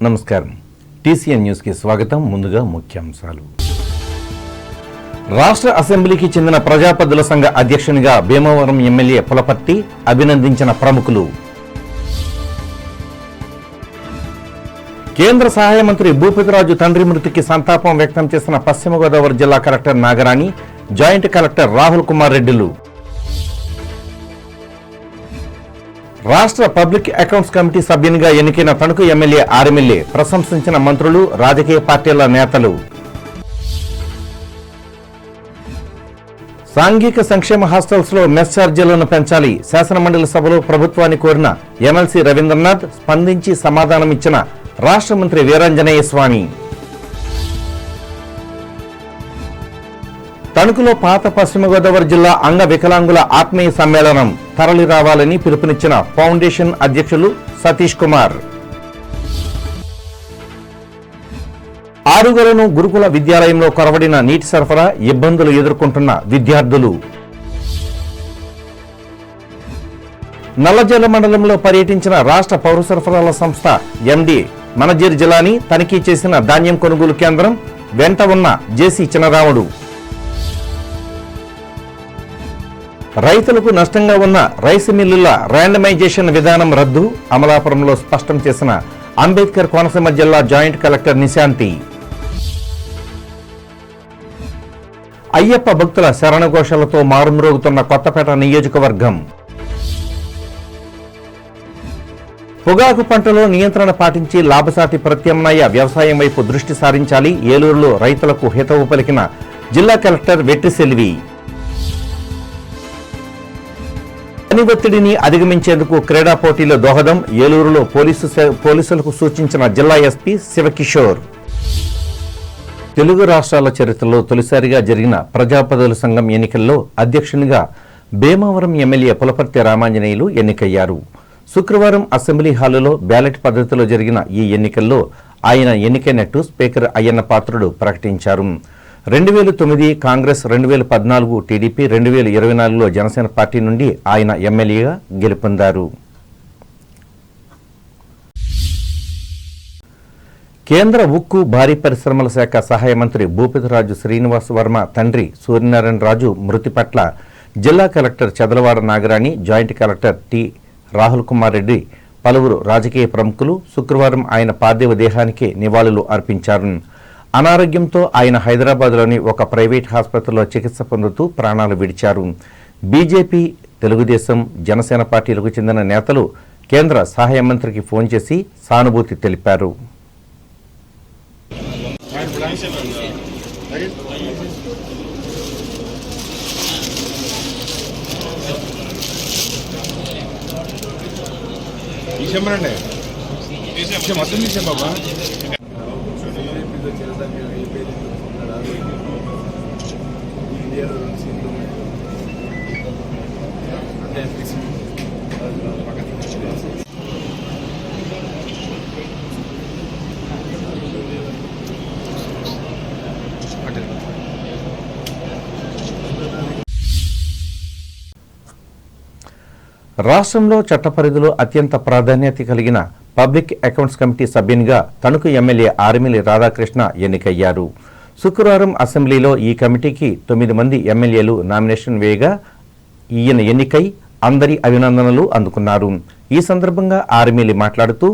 నమస్కారం. TCN news కి స్వాగతం. ముందుగా ముఖ్యాంశాలు. రాష్ట్ర అసెంబ్లీకి చెందిన ప్రజాపద్దుల సంఘ అధ్యక్షునిగా భీమవరం ఎమ్మెల్యే పులపర్తి అభినందించిన ప్రముఖులు. కేంద్ర సహాయ మంత్రి భూపతిరాజు తండ్రి మృతికి సంతాపం వ్యక్తం చేసిన పశ్చిమ గోదావరి జిల్లా collector Nagarani, joint collector Rahul Kumar రెడ్డిలు. రాష్ట్ర పబ్లిక్ అకౌంట్స్ కమిటీ సభ్యునిగా ఎన్నికైన తణుకు ఎమ్మెల్యే ఆర్ఎమ్మెల్యే ప్రశంసించిన మంత్రులు, రాజకీయ పార్టీల నేతలు. సాంఘిక సంక్షేమ హాస్టల్స్ లో మెస్ ఛార్జీలను పెంచాలి. శాసనమండలి సభలో ప్రభుత్వాన్ని కోరిన ఎమ్మెల్సీ రవీంద్రనాథ్ స్పందించి సమాధానమిచ్చిన రాష్ట్ర మంత్రి వీరాంజనేయ స్వామి. తణుకులో పాత పశ్చిమ గోదావరి జిల్లా అంగ వికలాంగుల ఆత్మీయ సమ్మేళనం తరలి రావాలని పిలుపునిచ్చిన ఫౌండేషన్ అధ్యక్షులు సతీష్ కుమార్. ఆరుగులను గురుకుల విద్యాలయంలో కొరవడిన నీటి సరఫరా, ఇబ్బందులు ఎదుర్కొంటున్న విద్యార్థులు. నల్లజర్ల మండలంలో పర్యటించిన రాష్ట్ర పౌర సరఫరాల సంస్థ ఎండీ మనజీర్ జిలాని తనిఖీ చేసిన ధాన్యం కొనుగోలు కేంద్రం వెంట ఉన్న జేసీ చినరాముడు. రైతులకు నష్టంగా ఉన్న రైస్ మిల్లుల ర్యాండమైజేషన్ విధానం రద్దు. అమలాపురంలో స్పష్టం చేసిన అంబేద్కర్ కోనసీమ జిల్లా జాయింట్ కలెక్టర్ నిశాంతి. అయ్యప్ప భక్తుల శరణఘోషలతో మారుమ్రోగుతున్న కొత్తపేట నియోజకవర్గం. పొగాకు పంటలో నియంత్రణ పాటించి లాభసాటి ప్రత్యామ్నాయ వ్యవసాయం వైపు దృష్టి సారించాలి. ఏలూరులో రైతులకు హితవు పలికిన జిల్లా కలెక్టర్ వెట్రిసెల్వి. పని ఒత్తిడిని అధిగమించేందుకు క్రీడా పోటీలో దోహదం. ఏలూరులో పోలీసులకు సూచించిన జిల్లా ఎస్పీ శివకిషోర్. తెలుగు రాష్ట్రాల చరిత్రలో తొలిసారిగా జరిగిన ప్రజాపదుల సంఘం ఎన్నికల్లో అధ్యక్షునిగా భీమవరం ఎమ్మెల్యే పులపర్తి రామాంజనేయులు ఎన్నికయ్యారు. శుక్రవారం అసెంబ్లీ హాలులో బ్యాలెట్ పద్ధతిలో జరిగిన ఈ ఎన్నికల్లో ఆయన ఎన్నికైనట్టు స్పీకర్ అయ్యన్న పాత్రుడు ప్రకటించారు. 2009 కాంగ్రెస్, 2014 టీడీపీ, 2024లో జనసేన పార్టీ నుండి ఆయన ఎమ్మెల్యేగా గెలుపొందారు. కేంద్ర ఉక్కు, భారీ పరిశ్రమల శాఖ సహాయ మంత్రి భూపతిరాజు శ్రీనివాస్ వర్మ తండ్రి సూర్యనారాయణ రాజు మృతి పట్ల జిల్లా collector Chadalavada Nagarani, joint collector T Rahul Kumar Reddy, పలువురు రాజకీయ ప్రముఖులు శుక్రవారం ఆయన పార్థివ దేహానికి నివాళులు అర్పించారు. అనారోగ్యంతో ఆయన హైదరాబాద్లోని ఒక ప్రైవేట్ ఆసుపత్రిలో చికిత్స పొందుతూ ప్రాణాలు విడిచారు. బీజేపీ, తెలుగుదేశం, జనసేన పార్టీలకు చెందిన నేతలు కేంద్ర సహాయ మంత్రికి ఫోన్ చేసి సానుభూతి తెలిపారు. రాష్ట్రంలో చట్ట పరిధిలో అత్యంత ప్రాధాన్యత కలిగిన పబ్లిక్ అకౌంట్స్ కమిటీ సభ్యునిగా తణుకు ఎమ్మెల్యే ఆర్ఎమ్మెల్యే రాధాకృష్ణ ఎన్నికయ్యారు. శుక్రవారం అసెంబ్లీలో ఈ కమిటీకి 9 మంది ఎమ్మెల్యేలు నామినేషన్ వేయగా ఈయన ఎన్నికై అందరి అభినందనలు అందుకున్నారు. ఈ సందర్భంగా ఆర్ఎమ్మెల్యే మాట్లాడుతూ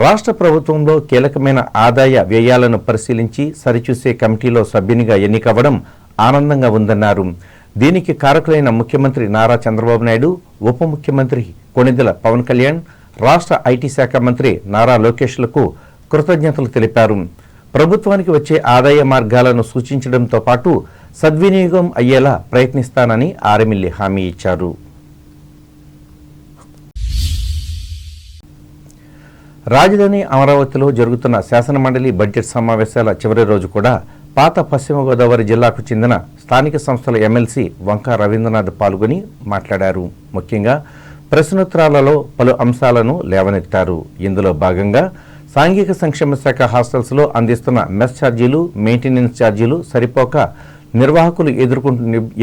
రాష్ట్ర ప్రభుత్వంలో కీలకమైన ఆదాయ వ్యయాలను పరిశీలించి సరిచూసే కమిటీలో సభ్యునిగా ఎన్నికవ్వడం ఆనందంగా ఉందన్నారు. దీనికి కారకులైన ముఖ్యమంత్రి నారా చంద్రబాబు నాయుడు, ఉప ముఖ్యమంత్రి కొణిదెల పవన్ కళ్యాణ్, రాష్ట్ర ఐటీ శాఖ మంత్రి నారా లోకేష్లకు కృతజ్ఞతలు తెలిపారు. ప్రభుత్వానికి వచ్చే ఆదాయ మార్గాలను సూచించడంతో పాటు సద్వినియోగం అయ్యేలా ప్రయత్నిస్తానని ఆర్ఎమ్మెల్యే హామీ ఇచ్చారు. రాజధాని అమరావతిలో జరుగుతున్న శాసనమండలి బడ్జెట్ సమావేశాల చివరి రోజు కూడా పాత పశ్చిమ గోదావరి జిల్లాకు చెందిన స్థానిక సంస్థల ఎమ్మెల్సీ వంకా రవీంద్రనాథ్ పాల్గొని మాట్లాడారు. ముఖ్యంగా ప్రశ్నోత్తరాలలో పలు అంశాలను లేవనెత్తారు. ఇందులో భాగంగా సాంఘిక సంక్షేమ శాఖ హాస్టల్స్లో అందిస్తున్న మెస్ ఛార్జీలు, మెయింటెనెన్స్ ఛార్జీలు సరిపోక నిర్వాహకులు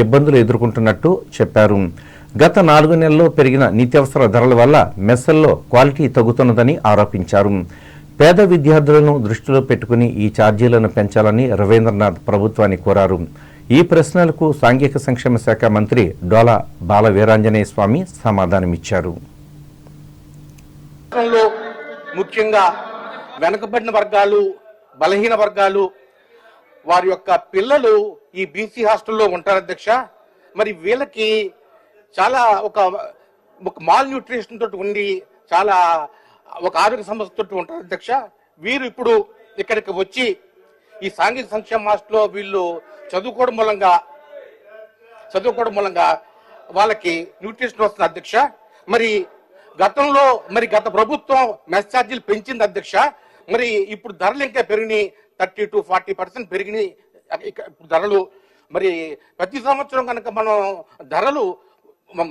ఇబ్బందులు ఎదుర్కొంటున్నట్టు చెప్పారు. గత 4 నెలల్లో పెరిగిన నిత్యావసర ధరల వల్ల మెస్సల్లో క్వాలిటీ తగ్గుతున్నదని ఆరోపించారు. పేద విద్యార్థులను దృష్టిలో పెట్టుకుని ఈ ఛార్జీలను పెంచాలని రవీంద్రనాథ్ ప్రభుత్వాన్ని కోరారు. ఈ ప్రశ్నలకు సాంఘిక సంక్షేమ శాఖ మంత్రి డోలా బాల వీరాంజనేయ స్వామి సమాధానమిచ్చారు. ముఖ్యంగా వెనుకబడిన వర్గాలు, బలహీన వర్గాలు వారి యొక్క పిల్లలు ఈ బీసీ హాస్టల్లో ఉంటారు అధ్యక్ష. మరి వీళ్ళకి చాలా ఒక మాల్ న్యూట్రిషన్ తోటి ఉండి చాలా ఒక ఆరోగ్య సమస్యతో ఉంటారు అధ్యక్ష. వీరు ఇప్పుడు ఇక్కడికి వచ్చి ఈ సాంఘిక సంక్షేమ హాస్టల్లో వీళ్ళు చదువుకోవడం మూలంగా వాళ్ళకి న్యూట్రిషన్ వస్తుంది అధ్యక్ష. మరి గతంలో గత ప్రభుత్వం మెస్ ఛార్జీలు పెంచింది అధ్యక్ష. మరి ఇప్పుడు ధరలు ఇంకా పెరిగినాయి, 30 to 40% పెరిగినాయి ధరలు. మరి ప్రతి సంవత్సరం కనుక మనం ధరలు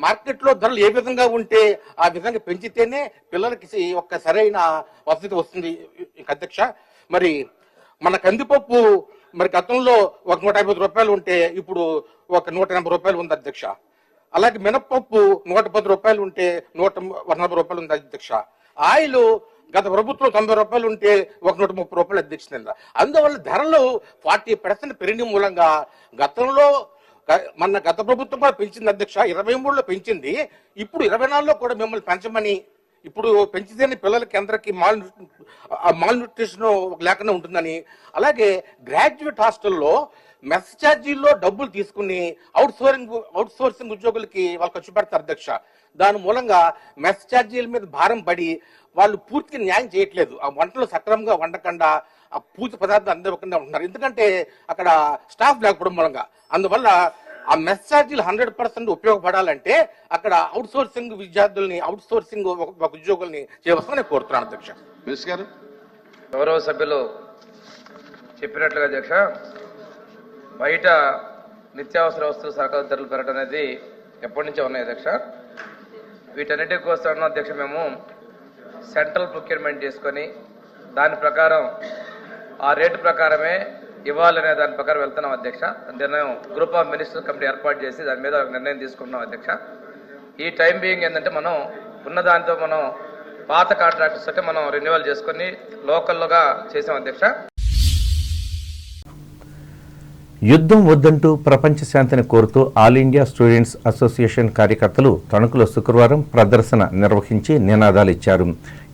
మార్కెట్లో ధరలు ఏ విధంగా ఉంటే ఆ విధంగా పెంచితేనే పిల్లలకి ఒక సరైన వసతి వస్తుంది అధ్యక్ష. మరి మన కందిపప్పు గతంలో ఒక 150 రూపాయలు ఉంటే ఇప్పుడు ఒక 180 రూపాయలు ఉంది అధ్యక్ష. అలాగే మినపప్పు 110 రూపాయలు ఉంటే 140 రూపాయలు ఉంది అధ్యక్ష. ఆయిల్ గత ప్రభుత్వం 90 రూపాయలు ఉంటే ఒక 130 రూపాయలు అధ్యక్ష. అందువల్ల ధరలు 40% పెరిగిన మూలంగా గతంలో గత ప్రభుత్వం కూడా పెంచింది అధ్యక్ష. 23లో పెంచింది, ఇప్పుడు 24లో కూడా మిమ్మల్ని పెంచమని, ఇప్పుడు పెంచితేనే పిల్లలకి అందరికి మాల్ న్యూట్రిషన్ లేకుండా ఉంటుందని. అలాగే గ్రాడ్యుయేట్ హాస్టల్లో మెస్ ఛార్జీల్లో డబ్బులు తీసుకుని అవుట్ సోర్సింగ్ ఉద్యోగులకి వాళ్ళు ఖర్చు పెడతారు అధ్యక్ష. దాని మూలంగా మెస్ ఛార్జీల మీద భారం పడి వాళ్ళు పూర్తిగా న్యాయం చేయట్లేదు. ఆ వంటలు సక్రమంగా వండకుండా ఆ పూర్తి పదార్థాలు అందకుండా ఉంటున్నారు, ఎందుకంటే అక్కడ స్టాఫ్ లేకపోవడం మూలంగా. అందువల్ల ఆ మెస్ ఛార్జీలు 100% ఉపయోగపడాలంటే అక్కడ అవుట్ సోర్సింగ్ విద్యార్థుల్ని, అవుట్ సోర్సింగ్ ఉద్యోగుల్ని చేయవలసిందని కోరుతున్నాను అధ్యక్ష. మినిస్టర్ గారు, గౌరవ సభ్యులు చెప్పినట్లుగా అధ్యక్ష, బయట నిత్యావసర వస్తువుల సరకుల ధరలు పెరగడం అనేది ఎప్పటి నుంచో ఉన్నాయి అధ్యక్ష. వీటన్నిటి కోసం అధ్యక్ష మేము సెంట్రల్ ప్రొక్యూర్మెంట్ చేసుకొని దాని ప్రకారం ఆ రేటు ప్రకారమే ఇవ్వాలనే దాని ప్రకారం వెళ్తున్నాం అధ్యక్ష. నిర్ణయం గ్రూప్ ఆఫ్ మినిస్టర్ కమిటీ ఏర్పాటు చేసి దాని మీద నిర్ణయం తీసుకుంటున్నాం అధ్యక్ష. ఈ టైం బీయింగ్ ఏంటంటే మనం ఉన్న దాంతో మనం పాత కాంట్రాక్టర్స్ అంటే మనం రెన్యువల్ చేసుకొని లోకల్గా చేసాం అధ్యక్ష. యుద్ధం వద్దంటూ ప్రపంచ శాంతిని కోరుతూ ఆల్ ఇండియా స్టూడెంట్స్ అసోసియేషన్ కార్యకర్తలు తణుకులో శుక్రవారం ప్రదర్శన నిర్వహించి నినాదాలు ఇచ్చారు.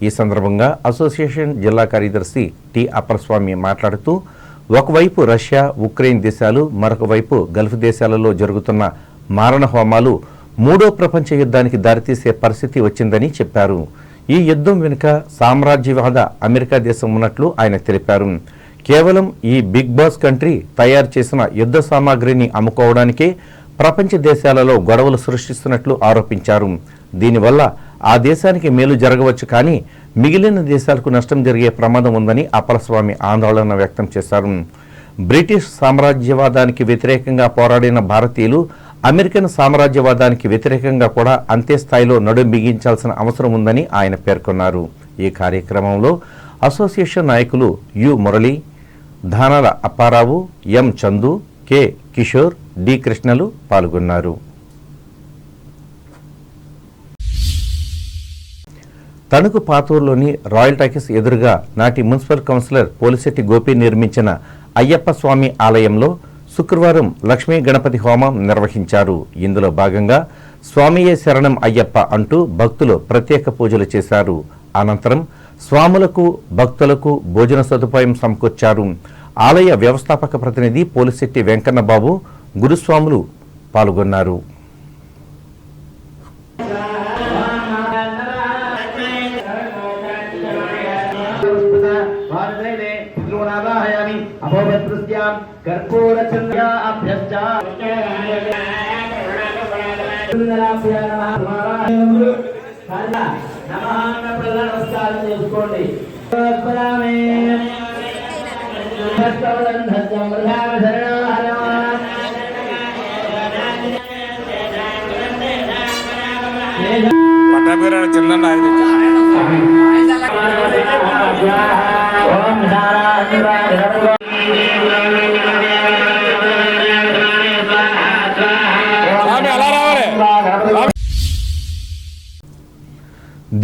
ఈ సందర్భంగా అసోసియేషన్ జిల్లా కార్యదర్శి టి అప్పరస్వామి మాట్లాడుతూ, ఒకవైపు రష్యా, ఉక్రెయిన్ దేశాలు, మరొక వైపు గల్ఫ్ దేశాలలో జరుగుతున్న మారణ హోమాలు మూడో ప్రపంచ యుద్ధానికి దారితీసే పరిస్థితి వచ్చిందని చెప్పారు. ఈ యుద్ధం వెనుక సామ్రాజ్యవాద అమెరికా దేశం ఉన్నట్లు ఆయన తెలిపారు. కేవలం ఈ బిగ్ బాస్ కంట్రీ తయారు చేసిన యుద్ధ సామాగ్రిని అమ్ముకోవడానికే ప్రపంచ దేశాలలో గొడవలు సృష్టిస్తున్నట్లు ఆరోపించారు. దీనివల్ల ఆ దేశానికి మేలు జరగవచ్చు, కానీ మిగిలిన దేశాలకు నష్టం జరిగే ప్రమాదం ఉందని అప్పలస్వామి ఆందోళన వ్యక్తం చేశారు. బ్రిటిష్ సామ్రాజ్యవాదానికి వ్యతిరేకంగా పోరాడిన భారతీయులు అమెరికన్ సామ్రాజ్యవాదానికి వ్యతిరేకంగా కూడా అంతే స్థాయిలో నడుం బిగించాల్సిన అవసరం ఉందని ఆయన పేర్కొన్నారు. ఈ కార్యక్రమంలో అసోసియేషన్ నాయకులు U Murali, Dhanala Apparao, M Chandu, K Kishore, D కృష్ణలు పాల్గొన్నారు. తణుకు పాతూరులోని రాయల్ టాకీస్ ఎదురుగా నాటి మున్సిపల్ కౌన్సిలర్ పోలిశెట్టి గోపి నిర్మించిన అయ్యప్ప స్వామి ఆలయంలో శుక్రవారం లక్ష్మీ గణపతి హోమం నిర్వహించారు. ఇందులో భాగంగా స్వామియే శరణం అయ్యప్ప అంటూ భక్తులు ప్రత్యేక పూజలు చేశారు. అనంతరం స్వాములకు, భక్తులకు భోజన సదుపాయం సమకూర్చారు. ఆలయ వ్యవస్థాపక ప్రతినిధి పోలిశెట్టి వెంకన్నబాబు, గురుస్వాములు పాల్గొన్నారు. నమస్కారం చేసుకోండి. పట్టాపేర చిన్న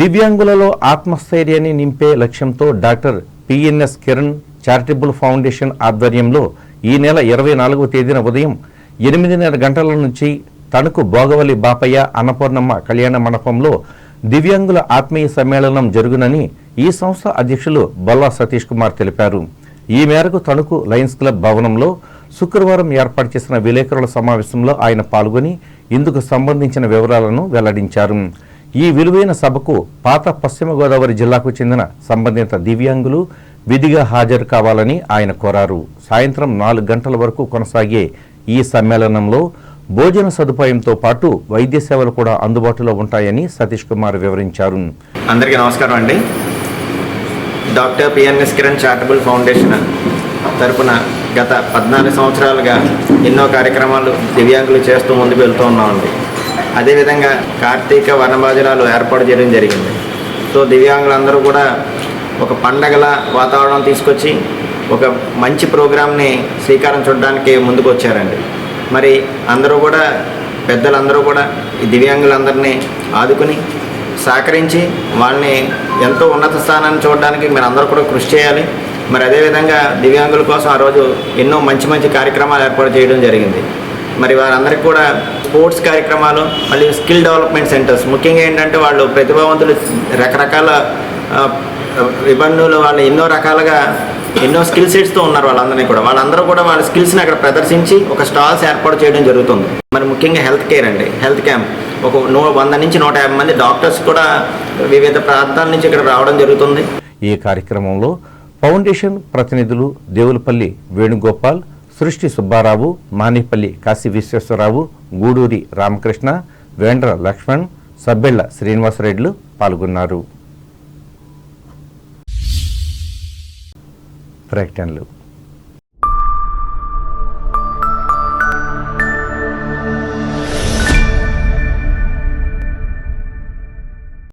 దివ్యాంగులలో ఆత్మస్థైర్యాన్ని నింపే లక్ష్యంతో doctor PNS Kiran charitable foundation ఆధ్వర్యంలో ఈ నెల 24వ తేదీన ఉదయం 8:30 గంటల నుంచి తణుకు భోగవల్లి బాపయ్య అన్నపూర్ణమ్మ కళ్యాణ మండపంలో దివ్యాంగుల ఆత్మీయ సమ్మేళనం జరుగునని ఈ సంస్థ అధ్యక్షులు బొల్లా సతీష్ కుమార్ తెలిపారు. ఈ మేరకు తణుకు లయన్స్ క్లబ్ భవనంలో శుక్రవారం ఏర్పాటు చేసిన విలేకరుల సమావేశంలో ఆయన పాల్గొని ఇందుకు సంబంధించిన వివరాలను వెల్లడించారు. ఈ విలువైన సభకు పాత పశ్చిమ గోదావరి జిల్లాకు చెందిన సంబంధిత దివ్యాంగులు విధిగా హాజరు కావాలని ఆయన కోరారు. సాయంత్రం 4 గంటల వరకు కొనసాగే ఈ సమ్మేళనంలో భోజన సదుపాయంతో పాటు వైద్య సేవలు కూడా అందుబాటులో ఉంటాయని సతీష్ కుమార్ వివరించారు. అందరికీ నమస్కారం అండి. Doctor PNS Kiran charitable foundation తరపున గత 14 సంవత్సరాలుగా ఎన్నో కార్యక్రమాలు దివ్యాంగులు చేస్తూ ముందుకు వెళ్తూ ఉన్నామండి. అదేవిధంగా కార్తీక వర్ణభాజనాలు ఏర్పాటు చేయడం జరిగింది. సో దివ్యాంగులందరూ కూడా ఒక పండగల వాతావరణం తీసుకొచ్చి ఒక మంచి ప్రోగ్రామ్ని శ్రీకారం చుట్టడానికి ముందుకు వచ్చారండి. మరి అందరూ కూడా పెద్దలందరూ కూడా ఈ దివ్యాంగులందరినీ ఆదుకుని సహకరించి వాళ్ళని ఎంతో ఉన్నత స్థానాన్ని చూడడానికి మీరు అందరూ కూడా కృషి చేయాలి. మరి అదేవిధంగా దివ్యాంగుల కోసం ఆ రోజు ఎన్నో మంచి మంచి కార్యక్రమాలు ఏర్పాటు చేయడం జరిగింది. మరి వారందరికీ కూడా స్పోర్ట్స్ కార్యక్రమాలు, మళ్ళీ స్కిల్ డెవలప్మెంట్ సెంటర్స్, ముఖ్యంగా ఏంటంటే వాళ్ళు ప్రతిభావంతులు రకరకాల నిబంధనలు వాళ్ళు ఎన్నో రకాలుగా ఎన్నో స్కిల్ సెట్స్తో ఉన్నారు. వాళ్ళందరూ కూడా వాళ్ళ స్కిల్స్ని అక్కడ ప్రదర్శించి ఒక స్టాల్స్ ఏర్పాటు చేయడం జరుగుతుంది. మరి ముఖ్యంగా హెల్త్ కేర్ అండి, హెల్త్ క్యాంప్ ఒక 100 నుంచి 150 మంది డాక్టర్స్ కూడా వివిధ ప్రాంతాల నుంచి ఇక్కడ రావడం జరుగుతుంది. ఈ కార్యక్రమంలో ఫౌండేషన్ ప్రతినిధులు దేవులపల్లి వేణుగోపాల్, సృష్టి సుబ్బారావు, మానేపల్లి కాశీ విశ్వేశ్వరరావు, గూడూరి రామకృష్ణ, వేండ్ర లక్ష్మణ్, సబ్బెళ్ల శ్రీనివాసరెడ్లు పాల్గొన్నారు. ప్రకటనలు.